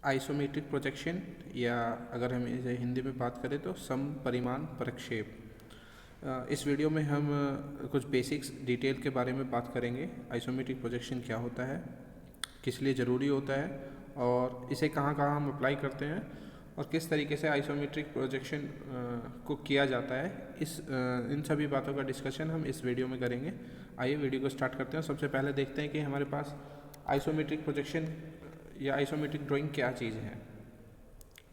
Isometric projection, या अगर हम इसे हिंदी में बात करें तो समपरिमाण प्रक्षेप। इस वीडियो में हम कुछ बेसिक्स डिटेल के बारे में बात करेंगे। आइसोमेट्रिक प्रोजेक्शन क्या होता है, किस लिए ज़रूरी होता है, और इसे कहाँ कहाँ हम अप्लाई करते हैं, और किस तरीके से आइसोमेट्रिक प्रोजेक्शन को किया जाता है। इन सभी बातों का डिस्कशन हम इस वीडियो में करेंगे। आइए वीडियो को स्टार्ट करते हैं। सबसे पहले देखते हैं कि हमारे पास आइसोमेट्रिक प्रोजेक्शन या आइसोमेट्रिक ड्राइंग क्या चीज़ है।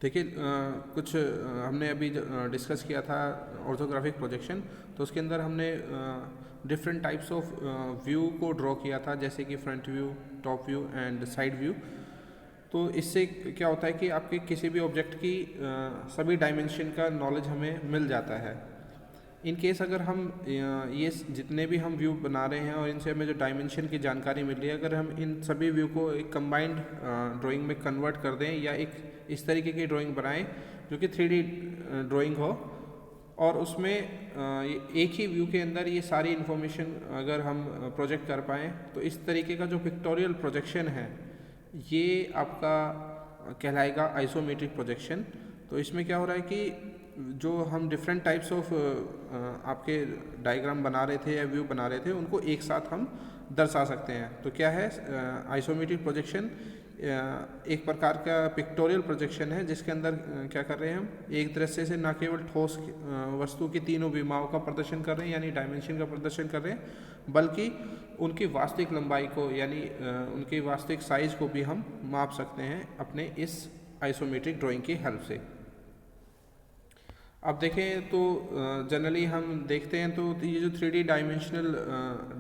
देखिए, कुछ हमने अभी डिस्कस किया था ऑर्थोग्राफिक प्रोजेक्शन, तो उसके अंदर हमने डिफरेंट टाइप्स ऑफ व्यू को ड्रॉ किया था, जैसे कि front view, top view and side view. तो इससे क्या होता है कि आपके किसी भी ऑब्जेक्ट की सभी डायमेंशन का नॉलेज हमें मिल जाता है। इन केस अगर हम ये जितने भी हम व्यू बना रहे हैं और इनसे हमें जो डायमेंशन की जानकारी मिल रही है, अगर हम इन सभी व्यू को एक कंबाइंड ड्राइंग में कन्वर्ट कर दें या एक इस तरीके की ड्राइंग बनाएं जो कि 3D ड्राइंग हो, और उसमें एक ही व्यू के अंदर ये सारी इन्फॉर्मेशन अगर हम प्रोजेक्ट कर पाएँ, तो इस तरीके का जो पिक्टोरियल प्रोजेक्शन है ये आपका कहलाएगा आइसोमेट्रिक प्रोजेक्शन। तो इसमें क्या हो रहा है कि जो हम डिफरेंट टाइप्स ऑफ आपके डायग्राम बना रहे थे या व्यू बना रहे थे, उनको एक साथ हम दर्शा सकते हैं। तो क्या है आइसोमेट्रिक प्रोजेक्शन? एक प्रकार का पिक्टोरियल प्रोजेक्शन है, जिसके अंदर क्या कर रहे हैं हम एक दृश्य से न केवल ठोस वस्तु की तीनों विमाओं का प्रदर्शन कर रहे हैं, यानी डायमेंशन का प्रदर्शन कर रहे हैं, बल्कि उनकी वास्तविक लंबाई को यानी उनकी वास्तविक साइज को भी हम माप सकते हैं अपने इस आइसोमेट्रिक ड्राइंग की हेल्प से। अब देखें तो जनरली हम देखते हैं तो ये जो 3D डायमेंशनल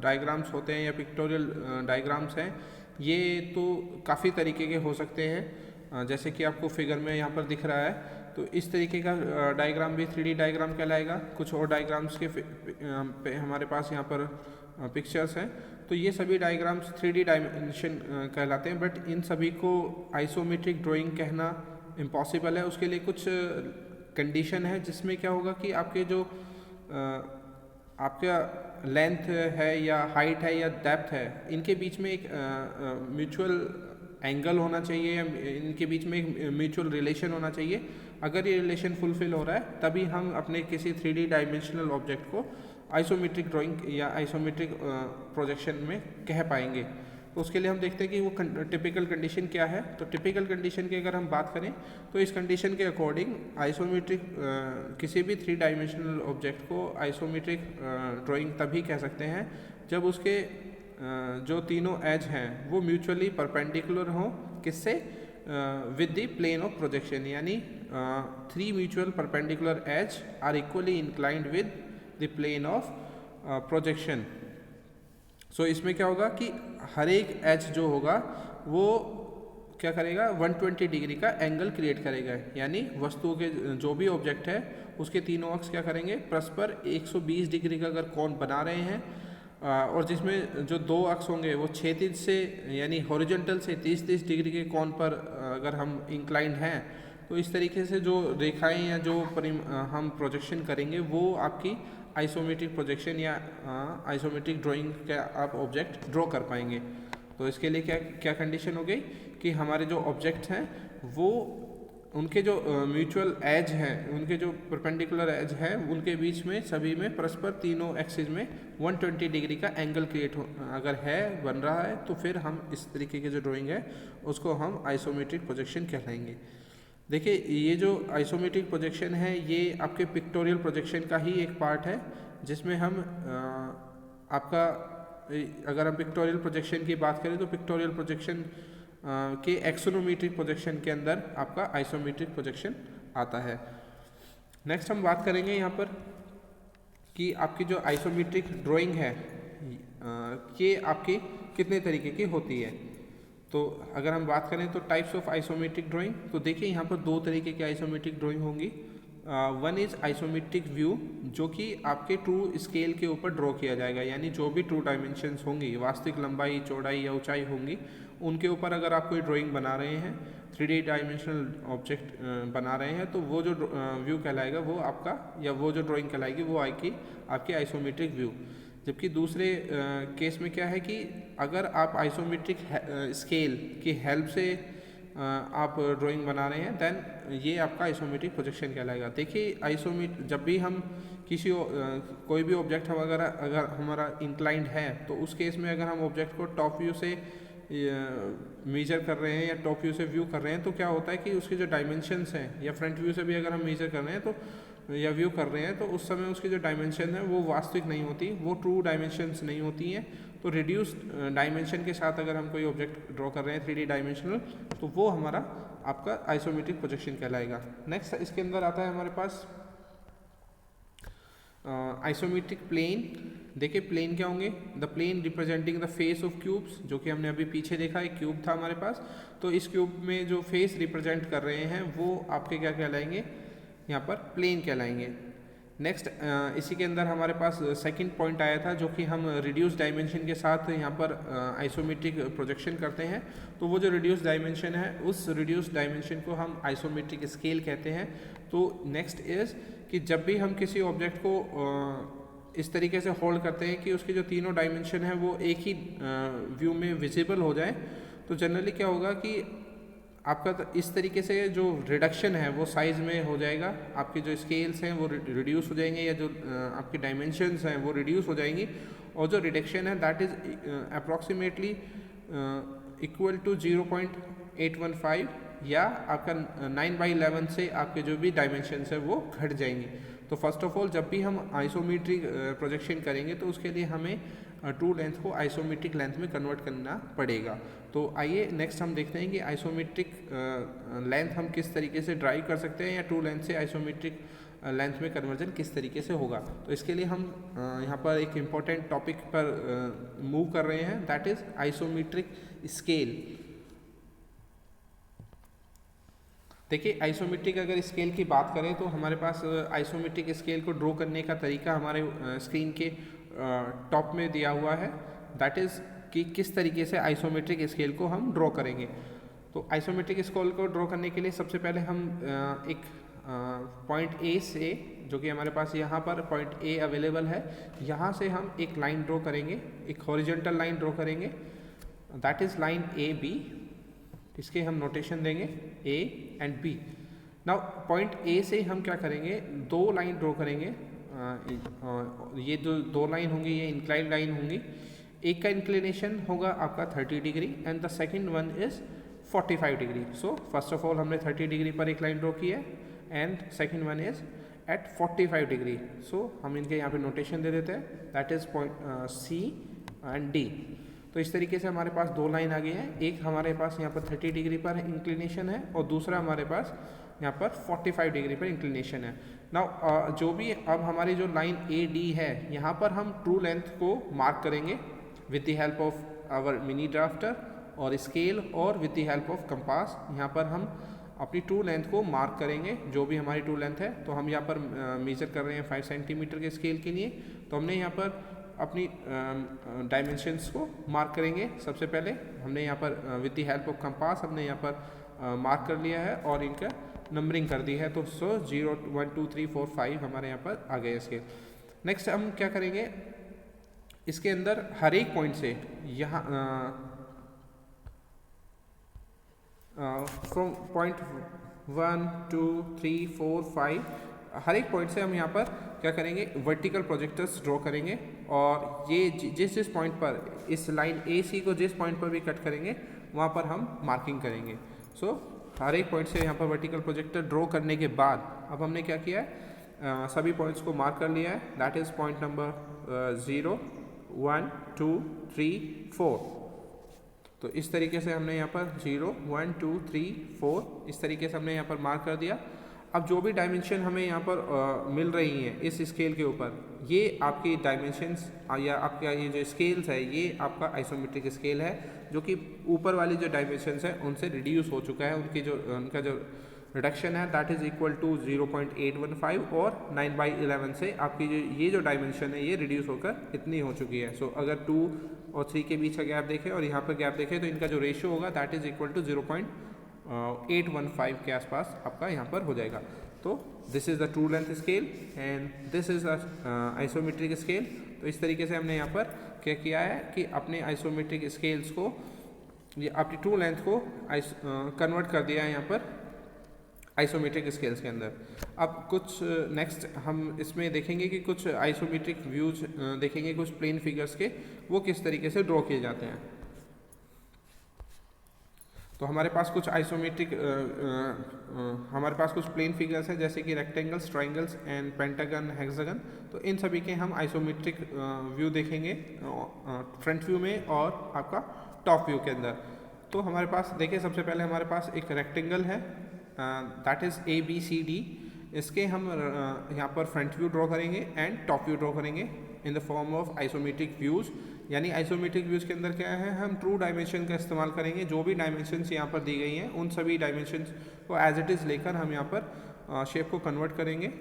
डायग्राम्स होते हैं या पिक्टोरियल डायग्राम्स हैं, ये तो काफ़ी तरीके के हो सकते हैं। जैसे कि आपको फिगर में यहाँ पर दिख रहा है, तो इस तरीके का डायग्राम भी 3D डायग्राम कहलाएगा। कुछ और डायग्राम्स के पे हमारे पास यहाँ पर पिक्चर्स हैं, तो ये सभी डायग्राम्स 3D डायमेंशन कहलाते हैं। बट इन सभी को आइसोमेट्रिक ड्राइंग कहना इम्पॉसिबल है। उसके लिए कुछ कंडीशन है, जिसमें क्या होगा कि आपके जो आपका लेंथ है या हाइट है या डेप्थ है, इनके बीच में एक म्यूचुअल एंगल होना चाहिए, या इनके बीच में एक म्यूचुअल रिलेशन होना चाहिए। अगर ये रिलेशन फुलफिल हो रहा है, तभी हम अपने किसी 3D डायमेंशनल ऑब्जेक्ट को आइसोमेट्रिक ड्राइंग या आइसोमेट्रिक प्रोजेक्शन में कह पाएंगे। तो उसके लिए हम देखते हैं कि वो टिपिकल कंडीशन क्या है। तो टिपिकल कंडीशन की अगर हम बात करें, तो इस कंडीशन के अकॉर्डिंग आइसोमेट्रिक किसी भी 3 डायमेंशनल ऑब्जेक्ट को आइसोमेट्रिक ड्राइंग तभी कह सकते हैं जब उसके जो तीनों एज हैं वो म्यूचुअली परपेंडिकुलर हों, किससे? With the plane of projection, यानी 3 mutual perpendicular edge are equally inclined with the plane of projection. So इसमें क्या होगा कि हर एक एज जो होगा वो क्या करेगा, 120 डिग्री का एंगल क्रिएट करेगा, यानी वस्तु के जो भी ऑब्जेक्ट है उसके तीनों अक्ष क्या करेंगे, परस्पर 120 डिग्री का अगर कोण बना रहे हैं, और जिसमें जो दो अक्ष होंगे वो क्षैतिज से यानी हॉरिजॉन्टल से 30-30 डिग्री के कोण पर अगर हम इंक्लाइंड हैं, तो इस तरीके से जो रेखाएं या जो हम प्रोजेक्शन करेंगे वो आपकी आइसोमेट्रिक प्रोजेक्शन या आइसोमेट्रिक ड्राइंग का आप ऑब्जेक्ट ड्रॉ कर पाएंगे। तो इसके लिए क्या क्या कंडीशन हो गई कि हमारे जो ऑब्जेक्ट हैं वो उनके जो म्यूचुअल एज हैं, उनके जो परपेंडिकुलर एज है, उनके बीच में सभी में परस्पर तीनों एक्सिस में 120 डिग्री का एंगल क्रिएट अगर है, बन रहा है, तो फिर हम इस तरीके की जो ड्राइंग है उसको हम आइसोमेट्रिक प्रोजेक्शन कहलाएंगे। देखिए, ये जो आइसोमेट्रिक प्रोजेक्शन है ये आपके पिक्टोरियल प्रोजेक्शन का ही एक पार्ट है, जिसमें हम आपका अगर हम पिक्टोरियल प्रोजेक्शन की बात करें तो पिक्टोरियल प्रोजेक्शन के एक्सोनोमेट्रिक प्रोजेक्शन के अंदर आपका आइसोमेट्रिक प्रोजेक्शन आता है। नेक्स्ट हम बात करेंगे यहाँ पर कि आपकी जो आइसोमेट्रिक ड्राइंग है ये आपकी कितने तरीके की होती है। तो अगर हम बात करें तो टाइप्स ऑफ आइसोमेट्रिक ड्राइंग, तो देखिए यहाँ पर 2 तरीके की आइसोमेट्रिक ड्राइंग होंगी। वन इज़ आइसोमेट्रिक व्यू, जो कि आपके ट्रू स्केल के ऊपर ड्रॉ किया जाएगा, यानी जो भी ट्रू डायमेंशंस होंगी, वास्तविक लंबाई, चौड़ाई या ऊंचाई होंगी, उनके ऊपर अगर आप कोई ड्राइंग बना रहे हैं, 3D डायमेंशनल ऑब्जेक्ट बना रहे हैं, तो वो जो व्यू कहलाएगा वो आपका, या वो जो ड्राइंग कहलाएगी वो आएगी आपकी आइसोमेट्रिक व्यू। जबकि दूसरे केस में क्या है कि अगर आप आइसोमेट्रिक स्केल की हेल्प से आप ड्राइंग बना रहे हैं, देन ये आपका आइसोमेट्रिक प्रोजेक्शन कहलाएगा। देखिए जब भी हम कोई भी ऑब्जेक्ट हम अगर हमारा इंक्लाइंड है, तो उस केस में अगर हम ऑब्जेक्ट को टॉप व्यू से मेजर कर रहे हैं या टॉप व्यू से व्यू कर रहे हैं, तो क्या होता है कि उसके जो डायमेंशंस हैं, या फ्रंट व्यू से भी अगर हम मेजर कर रहे हैं तो या व्यू कर रहे हैं, तो उस समय उसकी जो डायमेंशन है वो वास्तविक नहीं होती, वो ट्रू डायमेंशंस नहीं होती हैं। तो रिड्यूस डायमेंशन के साथ अगर हम कोई ऑब्जेक्ट ड्रॉ कर रहे हैं 3D डायमेंशनल, तो वो हमारा आपका आइसोमेट्रिक प्रोजेक्शन कहलाएगा। नेक्स्ट इसके अंदर आता है हमारे पास आइसोमेट्रिक प्लेन। देखिए प्लेन क्या होंगे, the plane representing the face of cubes, जो कि हमने अभी पीछे देखा एक क्यूब था हमारे पास, तो इस क्यूब में जो फेस रिप्रेजेंट कर रहे हैं वो आपके क्या कहलाएंगे, यहाँ पर प्लेन कहलाएंगे। नेक्स्ट इसी के अंदर हमारे पास सेकंड पॉइंट आया था, जो कि हम रिड्यूस डायमेंशन के साथ यहाँ पर आइसोमेट्रिक प्रोजेक्शन करते हैं। तो वो जो रिड्यूस डायमेंशन है, उस रिड्यूस डायमेंशन को हम आइसोमेट्रिक स्केल कहते हैं। तो नेक्स्ट इज़ कि जब भी हम किसी ऑब्जेक्ट को इस तरीके से होल्ड करते हैं कि उसके जो तीनों डायमेंशन है वो एक ही व्यू में विजिबल हो जाए, तो जनरली क्या होगा कि आपका इस तरीके से जो रिडक्शन है वो साइज़ में हो जाएगा, आपके जो स्केल्स हैं वो रिड्यूस हो जाएंगे, या जो आपकी डायमेंशंस हैं वो रिड्यूस हो जाएंगी, और जो रिडक्शन है that is approximately equal to 0.815, या आपका 9/11 से आपके जो भी डायमेंशंस है वो घट जाएंगी। तो फर्स्ट ऑफ ऑल जब भी हम आइसोमेट्रिक प्रोजेक्शन करेंगे तो उसके लिए हमें ट्रू लेंथ को आइसोमेट्रिक लेंथ में कन्वर्ट करना पड़ेगा। तो आइए नेक्स्ट हम देखते हैं कि आइसोमेट्रिक लेंथ हम किस तरीके से ड्राइव कर सकते हैं, या ट्रू लेंथ से आइसोमेट्रिक लेंथ में कन्वर्जन किस तरीके से होगा। तो इसके लिए हम यहाँ पर एक इम्पॉर्टेंट टॉपिक पर मूव कर रहे हैं, दैट इज़ आइसोमेट्रिक स्केल। देखिए आइसोमेट्रिक अगर स्केल की बात करें तो हमारे पास आइसोमेट्रिक स्केल को ड्रॉ करने का तरीका हमारे स्क्रीन के टॉप में दिया हुआ है, दैट इज़ कि किस तरीके से आइसोमेट्रिक स्केल को हम ड्रॉ करेंगे। तो आइसोमेट्रिक स्केल को ड्रॉ करने के लिए सबसे पहले हम एक पॉइंट ए से, जो कि हमारे पास यहाँ पर पॉइंट ए अवेलेबल है, यहाँ से हम एक लाइन ड्रॉ करेंगे, एक हॉरिजॉन्टल लाइन ड्रॉ करेंगे, that is line A B. इसके हम नोटेशन देंगे A and B. Now point A से हम क्या करेंगे, दो लाइन ड्रॉ करेंगे। ये जो दो लाइन होंगी ये इंक्लाइंड लाइन होंगी। एक का इंक्लिनेशन होगा आपका 30 degree and the second one is 45 degree. So first of all हमने 30 डिग्री पर एक लाइन ड्रॉ की है and second one is at 45 degree. So हम इनके यहाँ पे नोटेशन दे देते हैं, that is point C and D. तो इस तरीके से हमारे पास दो लाइन आ गई है, एक हमारे पास यहाँ पर 30 डिग्री पर इंक्लिनेशन है और दूसरा हमारे पास यहाँ पर 45 डिग्री पर इंक्लिनेशन है। नाउ जो भी अब हमारी जो लाइन ए डी है, यहाँ पर हम ट्रू लेंथ को मार्क करेंगे with the help of our mini drafter और स्केल और with the help of compass. यहाँ पर हम अपनी ट्रू लेंथ को मार्क करेंगे, जो भी हमारी ट्रू लेंथ है। तो हम यहाँ पर मेजर कर रहे हैं 5 सेंटीमीटर के स्केल के लिए, तो हमने यहाँ पर अपनी डायमेंशंस को मार्क करेंगे। सबसे पहले हमने यहाँ पर with the help of compass हमने यहाँ पर मार्क कर लिया है और इनका नंबरिंग कर दी है। तो 0 1 2 3 4 5 हमारे यहाँ पर आ गए स्केल। नेक्स्ट हम क्या करेंगे, इसके अंदर हर एक पॉइंट से यहाँ फ्रॉम पॉइंट 1 2 3 4 5 हर एक पॉइंट से हम यहाँ पर क्या करेंगे, वर्टिकल प्रोजेक्टर्स ड्रॉ करेंगे। और ये जिस पॉइंट पर इस लाइन ए सी को जिस पॉइंट पर भी कट करेंगे वहाँ पर हम मार्किंग करेंगे। सो हर एक पॉइंट से यहाँ पर वर्टिकल प्रोजेक्टर ड्रॉ करने के बाद अब हमने क्या किया है, सभी पॉइंट्स को मार्क कर लिया है, दैट इज़ पॉइंट नंबर 0 1 2 3 4। तो इस तरीके से हमने यहाँ पर 0 1 2 3 4 इस तरीके से हमने यहाँ पर मार्क कर दिया। अब जो भी डायमेंशन हमें यहाँ पर मिल रही हैं इस स्केल के ऊपर, ये आपकी डायमेंशंस या आपका ये जो स्केल्स है ये आपका आइसोमेट्रिक स्केल है, जो कि ऊपर वाली जो डायमेंशंस है उनसे रिड्यूस हो चुका है। उनका जो रिडक्शन है दैट इज़ इक्वल टू 0.815 और 9/11 से आपकी ये जो डायमेंशन है ये रिड्यूस होकर इतनी हो चुकी है। सो अगर 2 और 3 के बीच का गैप देखें और यहाँ पर गैप देखें तो इनका जो रेशियो होगा दैट इज़ इक्वल टू 0.815 के आसपास आपका यहाँ पर हो जाएगा। तो this is the true length scale and this is the isometric scale. तो इस तरीके से हमने यहाँ पर क्या किया है कि अपने आइसोमेट्रिक स्केल्स को ये आपकी ट्रू लेंथ को कन्वर्ट कर दिया है यहाँ पर आइसोमेट्रिक स्केल्स के अंदर। अब कुछ नेक्स्ट हम इसमें देखेंगे कि कुछ आइसोमेट्रिक व्यूज देखेंगे, कुछ प्लेन फिगर्स के वो किस तरीके से ड्रॉ किए जाते हैं। तो हमारे पास कुछ आइसोमेट्रिक हमारे पास कुछ प्लेन फिगर्स हैं जैसे कि rectangles, triangles and pentagon, hexagon. तो इन सभी के हम आइसोमेट्रिक व्यू देखेंगे फ्रंट व्यू में और आपका टॉप व्यू के अंदर। तो हमारे पास देखिए, सबसे पहले हमारे पास एक रेक्टेंगल है, दैट इज़ ABCD। इसके हम यहाँ पर फ्रंट व्यू ड्रॉ करेंगे एंड टॉप व्यू ड्रॉ करेंगे in the form of isometric views. यानी आइसोमेट्रिक व्यूज़ के अंदर क्या है, हम ट्रू डायमेंशन का इस्तेमाल करेंगे। जो भी डायमेंशंस यहाँ पर दी गई हैं उन सभी डायमेंशंस को एज इट इज़ लेकर हम यहाँ पर शेप को कन्वर्ट करेंगे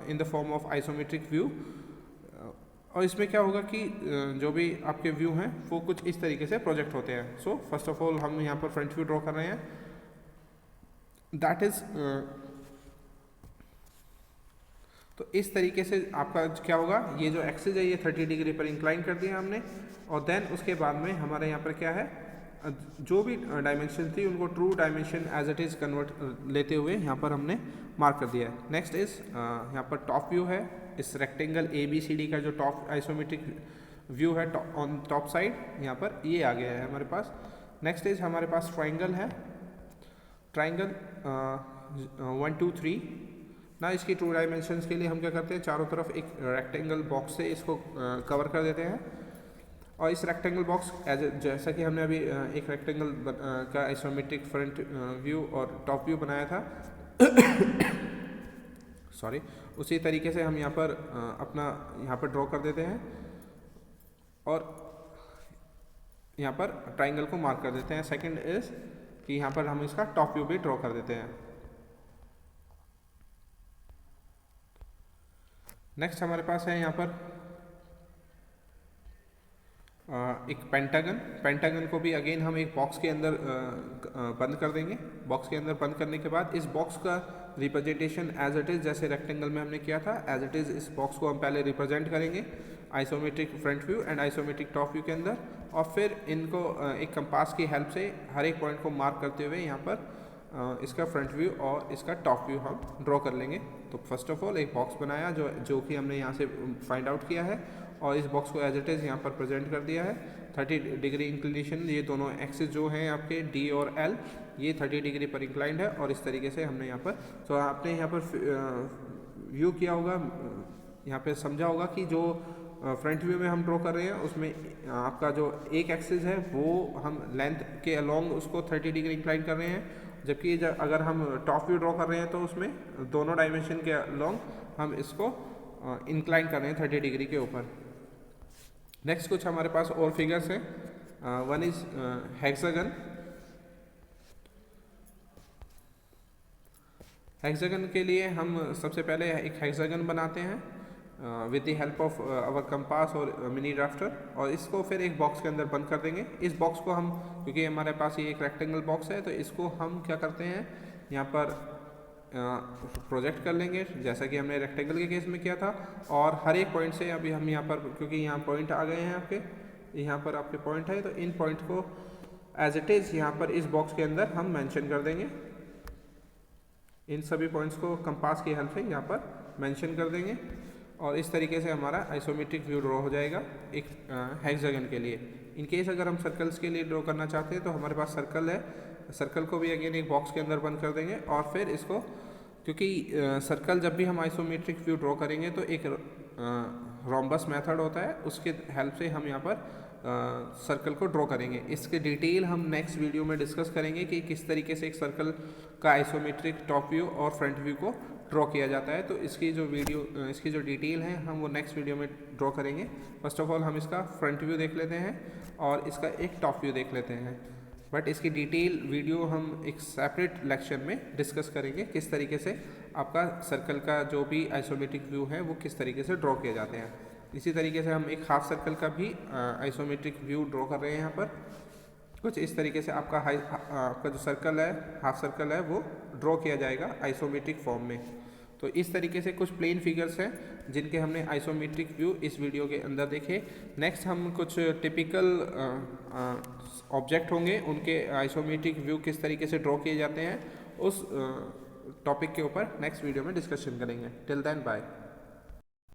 in the form of isometric view. और इसमें क्या होगा कि जो भी आपके व्यू हैं वो कुछ इस तरीके से प्रोजेक्ट होते हैं। सो फर्स्ट ऑफ ऑल हम यहाँ पर फ्रंट व्यू ड्रॉ कर रहे हैं, दैट इज़ तो इस तरीके से आपका क्या होगा, ये जो एक्सिस है ये 30 डिग्री पर इंक्लाइन कर दिया हमने। और देन उसके बाद में हमारे यहाँ पर क्या है, जो भी डायमेंशन थी उनको true dimension as it is convert लेते हुए यहाँ पर हमने मार्क कर दिया है। नेक्स्ट इज़ यहाँ पर टॉप व्यू है, इस रेक्टेंगल ABCD का जो टॉप आइसोमेट्रिक व्यू है ऑन टॉप साइड, यहाँ पर ये आ गया है हमारे पास। नेक्स्ट इज़ हमारे पास ट्राइंगल है, ट्राइंगल 1 2 3 ना। इसकी ट्रू डायमेंशंस के लिए हम क्या करते हैं, चारों तरफ एक रेक्टेंगल बॉक्स से इसको कवर कर देते हैं। और इस रेक्टेंगल बॉक्स जैसा कि हमने अभी एक रेक्टेंगल का आइसोमेट्रिक फ्रंट व्यू और टॉप व्यू बनाया था सॉरी, उसी तरीके से हम यहाँ पर अपना यहाँ पर ड्रॉ कर देते हैं और यहाँ पर ट्राइंगल को मार्क कर देते हैं। सेकंड इज कि यहाँ पर हम इसका टॉप व्यू भी ड्रॉ कर देते हैं। नेक्स्ट हमारे पास है यहाँ पर एक पेंटागन। पेंटागन को भी अगेन हम एक बॉक्स के अंदर बंद कर देंगे। बॉक्स के अंदर बंद करने के बाद इस बॉक्स का रिप्रेजेंटेशन एज इट इज़, जैसे रेक्टेंगल में हमने किया था एज इट इज़, इस बॉक्स को हम पहले रिप्रेजेंट करेंगे isometric front view and isometric top view के अंदर। और फिर इनको एक कंपास की हेल्प से हर एक पॉइंट को मार्क करते हुए यहाँ पर इसका फ्रंट व्यू और इसका टॉप व्यू हम ड्रॉ कर लेंगे। तो फर्स्ट ऑफ ऑल एक बॉक्स बनाया जो कि हमने यहाँ से फाइंड आउट किया है और इस बॉक्स को एज इट इज़ यहाँ पर प्रेजेंट कर दिया है। 30 डिग्री इंक्लिनेशन, ये दोनों एक्सिस जो हैं आपके D और L, ये 30 डिग्री पर इंक्लाइंड है। और इस तरीके से हमने यहाँ पर, तो आपने यहाँ पर व्यू किया होगा, यहाँ पे समझा होगा कि जो फ्रंट व्यू में हम ड्रॉ कर रहे हैं उसमें आपका जो एक एक्सिस है वो हम लेंथ के अलोंग उसको 30 डिग्री इंक्लाइन कर रहे हैं, जबकि अगर हम टॉप व्यू ड्रॉ कर रहे हैं तो उसमें दोनों डायमेंशन के अलोंग हम इसको इंक्लाइन कर रहे हैं 30 डिग्री के ऊपर। नेक्स्ट कुछ हमारे पास और फिगर्स हैं। One is hexagon. हेक्सागन के लिए हम सबसे पहले एक हेक्सागन बनाते हैं with the help of our compass और मिनी ड्राफ्टर, और इसको फिर एक बॉक्स के अंदर बंद कर देंगे। इस बॉक्स को हम, क्योंकि हमारे पास ये एक रेक्टेंगल बॉक्स है, तो इसको हम क्या करते हैं यहाँ पर प्रोजेक्ट कर लेंगे जैसा कि हमने रेक्टेंगल के केस में किया था। और हर एक पॉइंट से अभी हम यहाँ पर, क्योंकि यहाँ पॉइंट आ गए हैं आपके, यहाँ पर आपके पॉइंट है, तो इन पॉइंट को एज इट इज़ यहाँ पर इस बॉक्स के अंदर हम मेंशन कर देंगे। इन सभी पॉइंट्स को कंपास की हेल्प से यहाँ पर मेंशन कर देंगे और इस तरीके से हमारा आइसोमेट्रिक व्यू ड्रॉ हो जाएगा एक हेक्सागन के लिए। इन केस अगर हम सर्कल्स के लिए ड्रॉ करना चाहते हैं तो हमारे पास सर्कल है, सर्कल को भी अगेन एक बॉक्स के अंदर बंद कर देंगे। और फिर इसको, क्योंकि सर्कल जब भी हम आइसोमेट्रिक व्यू ड्रॉ करेंगे तो एक रोम्बस मेथड होता है, उसके हेल्प से हम यहाँ पर सर्कल को ड्रॉ करेंगे। इसके डिटेल हम नेक्स्ट वीडियो में डिस्कस करेंगे कि किस तरीके से एक सर्कल का आइसोमेट्रिक टॉप व्यू और फ्रंट व्यू को ड्रॉ किया जाता है। तो इसकी जो डिटेल है हम वो नेक्स्ट वीडियो में ड्रॉ करेंगे। फर्स्ट ऑफ ऑल हम इसका फ्रंट व्यू देख लेते हैं और इसका एक टॉप व्यू देख लेते हैं, बट इसकी डिटेल वीडियो हम एक सेपरेट लेक्चर में डिस्कस करेंगे किस तरीके से आपका सर्कल का जो भी आइसोमेट्रिक व्यू है वो किस तरीके से ड्रॉ किए जाते हैं। इसी तरीके से हम एक हाफ सर्कल का भी आइसोमेट्रिक व्यू ड्रॉ कर रहे हैं यहाँ पर। कुछ इस तरीके से आपका जो सर्कल है, हाफ सर्कल है, वो ड्रॉ किया जाएगा आइसोमेट्रिक फॉर्म में। तो इस तरीके से कुछ प्लेन फिगर्स हैं जिनके हमने आइसोमेट्रिक व्यू इस वीडियो के अंदर देखे। नेक्स्ट हम कुछ टिपिकल ऑब्जेक्ट होंगे, उनके आइसोमेट्रिक व्यू किस तरीके से ड्रॉ किए जाते हैं, उस टॉपिक के ऊपर नेक्स्ट वीडियो में डिस्कशन करेंगे। Till then bye.